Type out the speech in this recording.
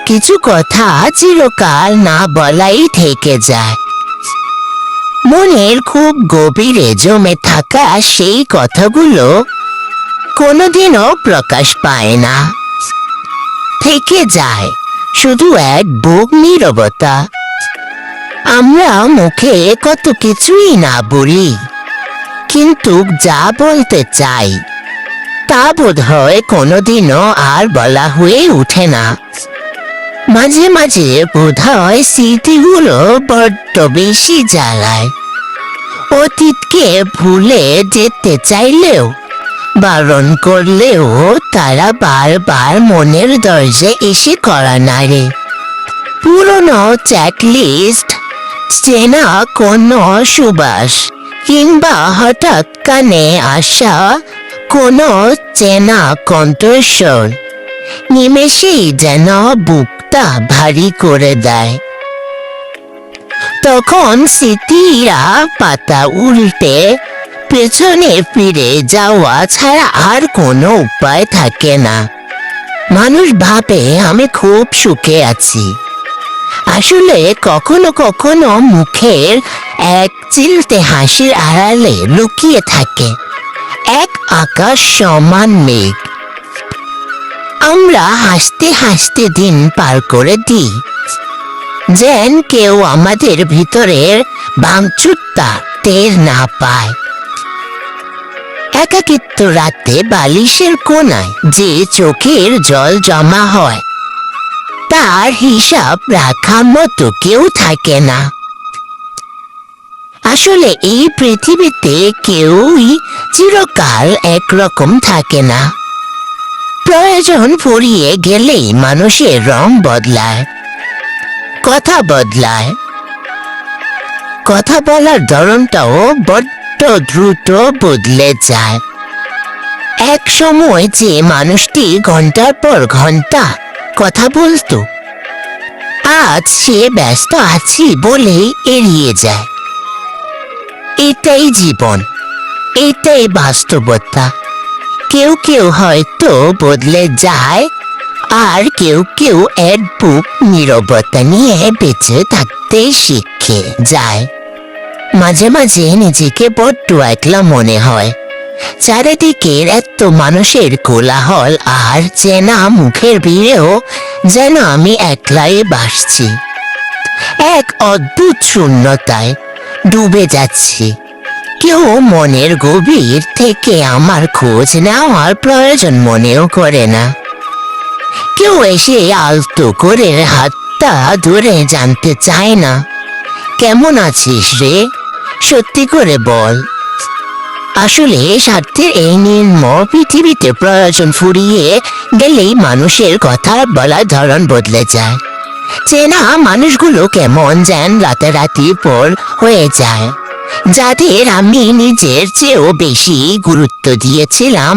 কিছু কথা চিরকাল না বলাই থেকে যায়। মনের খুব গভীরে জমে থাকা সেই কথাগুলো কোনোদিনও প্রকাশ পায় না, থেকে যায় শুধু এক বুক নীরবতা। আমরা মুখে কত কিছুই না বলি, কিন্তু যা বলতে চাই তা বোধ হয় কোনোদিনও আর বলা হয়ে ওঠে না। মাঝে মাঝে বোধ হয় স্মৃতিগুলো বড্ড বেশি জ্বালায়। অতীতকে ভুলে যেতে চাইলেও, বারণ করলেও তারা বারবার মনের দরজায় এসে কড়া নাড়ে। পুরনো চেকলিস্ট, চেনা কোনো সুবাস, কিংবা হঠাৎ কানে আসা কোনো চেনা কণ্ঠস্বর নিমেষেই যেন বুকটা ভারী করে দেয়। তখন স্মৃতিরা পাতা উল্টে পেছনে ফিরে যাওয়া ছাড়া আর কোনো উপায় থাকে না। মানুষ ভাবে আমি খুব সুখে আছি, আসলে কখনো কখনো মুখের এক চিলতে হাসির আড়ালে লুকিয়ে থাকে এক আকাশ সমান মেঘ। আমরা হাসতে হাসতে দিন পার করে দিই, যেন কেউ আমাদের ভিতরের ভাঙচুরটা টের না পায়। একাকিত্ব রাতে বালিশের কোণায় যে চোখের জল জমা হয়, তার হিসাব রাখার মতো কেউ থাকে না। আসলে এই পৃথিবীতে কেউই চিরকাল একরকম থাকে না। প্রয়োজন ফুরিয়ে গেলেই মানুষের রং বদলায়, কথা বদলায়। কথা বলার ধরনটাও বড্ড দ্রুত বদলে যায়। এক সময় যে মানুষটি ঘন্টার পর ঘন্টা কথা বলতো, আজ সে ব্যস্ত আছি বলেই এড়িয়ে যায়। এটাই জীবন, এটাই বাস্তবতা। কেউ কেউ হয়তো বদলে যায়, আর কেউ কেউ এক বুক নীরবতা নিয়ে বেঁচে থাকতে শিখে যায়। মাঝে মাঝে নিজেকে বড্ড একলা মনে হয়। চারিদিকের এত মানুষের কোলাহল আর চেনা মুখের ভিড়েও যেন আমি একলাই ভাসছি, এক অদ্ভুত শূন্যতায় ডুবে যাচ্ছি। কেউ মনের গভীর থেকে আমার খোঁজ নেওয়ার প্রয়োজন মনেও করে না। কেউ এসে আলতো করে হাতটা ধরে জানতে চায় না, কেমন আছিস রে, সত্যি করে বল। আসলে স্বার্থের এই নির্মম পৃথিবীতে প্রয়োজন ফুরিয়ে গেলেই মানুষের কথা বলার ধরন বদলে যায়। চেনা মানুষগুলো কেমন যেন রাতারাতি পর হয়ে যায়, যাদের আমি নিজের চেয়েও বেশি গুরুত্ব দিয়েছিলাম